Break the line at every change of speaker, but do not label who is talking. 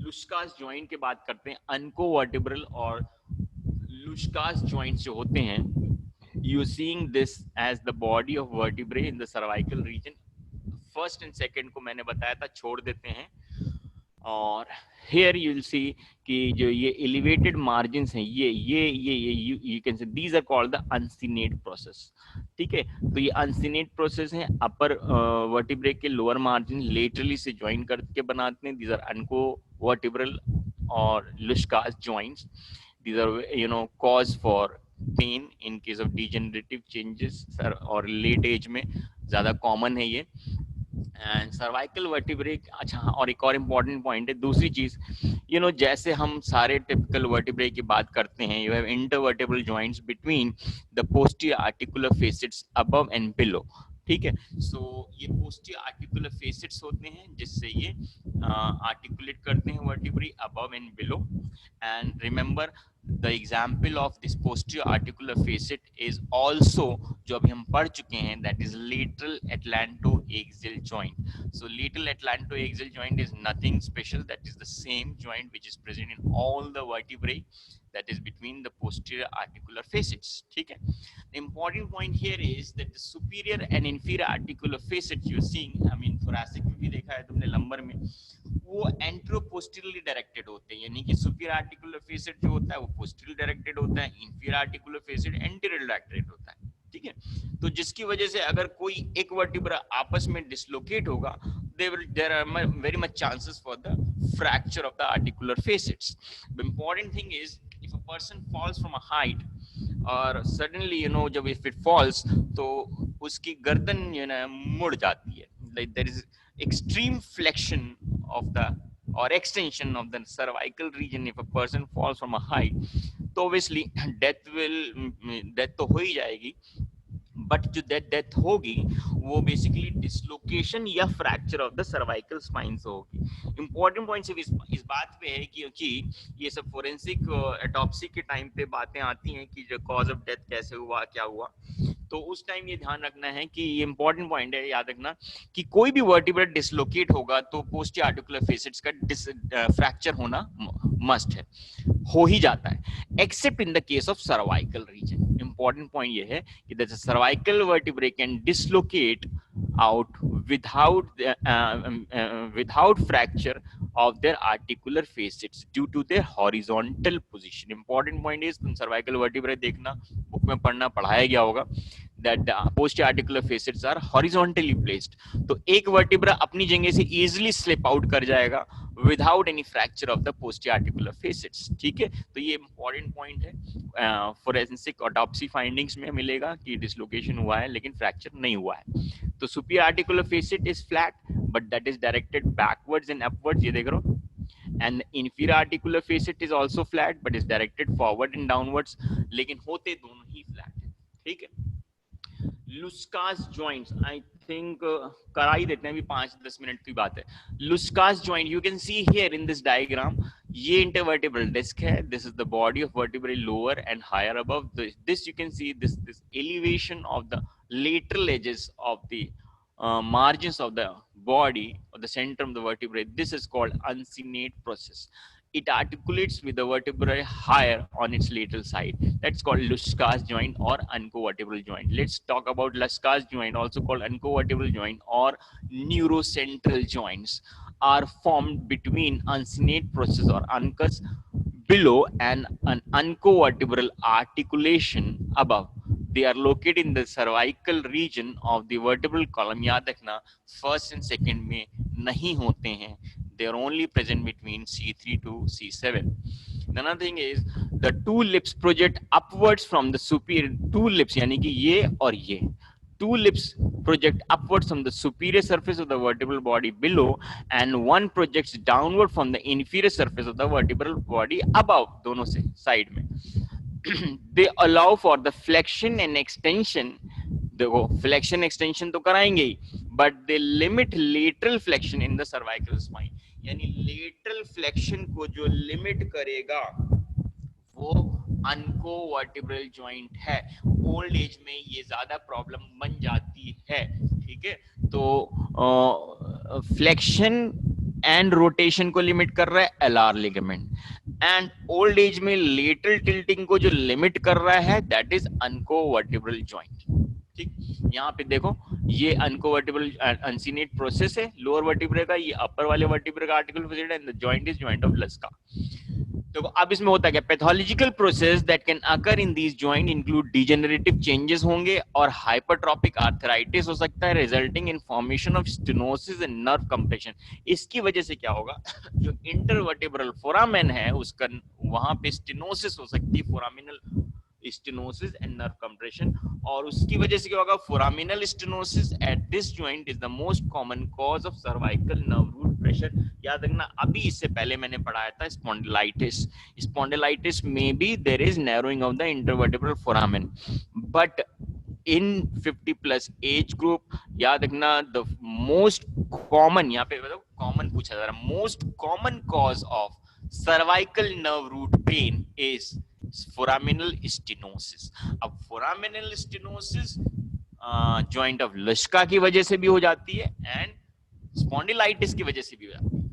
लुशकास joint की बात करते हैं, अनकोवर्टिब्रल और लुशकास जॉइंट्स जो होते हैं, you seeing this as the body of vertebrae in the cervical region. First and second को मैंने बताया था, छोड़ देते हैं। और here you will see कि जो ये elevated margins हैं, ये you can say these are called the uncinate process, ठीक है। तो ये uncinate process है, upper vertebrae के lower margin laterally से join करके बनाते हैं, these are uncovertebral और Lushkas joints. These are cause for pain in case of degenerative changes और late age में ज्यादा common है ये। एंड सर्वाइकल वर्टिब्रे, अच्छा और एक और इम्पॉर्टेंट पॉइंट है, दूसरी चीज जैसे हम सारे टिपिकल वर्टिब्रे की बात करते हैं, you have intervertebral joints between the posterior articular facets above and below, ठीक है। सो ये पोस्टीरियर आर्टिकुलर फेसिट्स होते हैं जिससे ये आर्टिकुलेट करते हैं vertebrae above and below. And remember the example of this posterior articular face it is also, जो अभी हम पढ़ चुके हैं, that is lateral atlantoaxial joint. So lateral atlantoaxial joint is nothing special, that is the same joint which is present in all the vertebrae, that is between the posterior articular facets, ठीक है। The important point here is that the superior and inferior articular facets you are seeing, I mean thoracic में भी देखा है तुमने, lumbar में, वो एंट्रोपोस्टीरियरली directed होते हैं, यानी कि सुपीरियर आर्टिकुलर फेसिट जो होता है वो पोस्टीरियर डायरेक्टेड होता है, inferior articular face it anterior directed होता है, ठीक है। तो जिसकी वजह से अगर कोई एक वर्टिब्रा आपस में डिसलोकेट होगा, there are very much chances for the fracture of the articular facets. The important thing is, if a person falls from a height और suddenly जब if it falls तो उसकी गर्दन मुड़ जाती है, like there is extreme flexion of the or extension of the cervical region if a person falls from a height, तो obviously death तो हो ही जाएगी, बट जो डेथ होगी वो बेसिकली डिसलोकेशन या fracture of the cervical spine से होगी। इंपॉर्टेंट पॉइंट सिर्फ इस बात पे है क्योंकि ये सब फोरेंसिक ऑटोप्सी के टाइम पे बातें आती हैं कि जो कॉज ऑफ डेथ कैसे हुआ, क्या हुआ, तो उस टाइम ये ध्यान रखना है कि ये इंपॉर्टेंट पॉइंट है, याद रखना कि कोई भी वर्टिब्रा डिसलोकेट होगा तो पोस्टीरियर आर्टिकुलर फेसिट्स का फ्रैक्चर होना मस्ट है, हो ही जाता है, accept in the case of cervical region. Important point ये है कि the cervical vertebrae can dislocate out without fracture of their articular facets due to their horizontal position. Important point is, तुम cervical vertebrae देखना, book में पढ़ाया गया होगा that the posterior articular facets are horizontally placed. तो एक vertebra अपनी जगह से easily slip out कर जाएगा without any fracture of the posterior articular facets, ठीक है। तो ये important point है, forensic autopsy findings में मिलेगा कि dislocation हुआ है लेकिन fracture नहीं हुआ है। तो superior articular facet is flat but that is directed backwards and upwards, ये देख रहे हो, and inferior articular facet is also flat but is directed forward and downwards, लेकिन होते दोनों ही flat है, ठीक है। लुस्कास जॉइंट्स आई थिंक करा ही देते हैं, अभी 5-10 मिनट की बात है। Luschka's joint you can see here in this diagram, ये इंटरवर्टिब्रल डिस्क है, this is the body of vertebrae lower and higher above this, you can see this elevation of the lateral edges of the margins of the body or the center of the vertebrae. This is called uncinate process. It articulates with the vertebrae higher on its lateral side. That's called Lushkas joint or uncovertebral joint. Let's talk about Lushkas joint, also called uncovertebral joint or neurocentral joints, are formed between uncinate process or uncus below and an uncovertebral articulation above. They are located in the cervical region of the vertebral column. याद रखना first and second में नहीं होते हैं, they are only present between C3 to C7. Another thing is the two lips project upwards from the superior, two lips यानी कि ये और ये, two lips project upwards from the superior surface of the vertebral body below and one projects downward from the inferior surface of the vertebral body above, दोनों से side में। they allow for the flexion and extension, देखो flexion extension तो कराएंगे ही, but they limit lateral flexion in the cervical spine, यानी lateral flexion को जो limit करेगा वो अनकोवर्टिब्रल जॉइंट है। ओल्ड एज में ये ज्यादा प्रॉब्लम बन जाती है, ठीक है। तो फ्लेक्शन एंड रोटेशन को लिमिट कर रहा है LR ligament, and old age में लेटरल टिल्टिंग को जो लिमिट कर रहा है दैट इज अनकोवर्टिब्रल जॉइंट। ठीक, यहाँ पे देखो ये अनकोवर्टिबल अनसीनेट प्रोसेस है लोअर वर्टिब्रे का, ये अपर वाले वर्टिब्रे का articular and the joint is joint of Luschka. तो अब इसमें होता क्या, pathological process that can occur in these joint include degenerative changes होंगे और हाइपरट्रॉपिक आर्थराइटिस हो सकता है resulting in formation of stenosis and nerve compression. इसकी वजह से क्या होगा, जो इंटरवर्टिब्रल फोरामेन है उसका वहां पे स्टेनोसिस हो सकती है, foraminal stenosis and nerve compression, और उसकी वजह से क्या होगा, foraminal stenosis at this joint is the most common cause of cervical nerve root pressure. याद रखना, अभी इससे पहले मैंने पढ़ाया था स्पॉन्डिलाइटिस, स्पॉन्डिलाइटिस में भी there is narrowing of the intervertebral foramen, but in 50 plus age group, याद रखना द मोस्ट कॉमन, यहाँ पे मतलब कॉमन पूछा जा रहा है, most common cause of cervical nerve root pain is foraminal stenosis. अब foraminal stenosis joint of Luschka की वजह से भी हो जाती है एंड स्पॉन्डिलाइटिस की वजह से भी हो जाती है।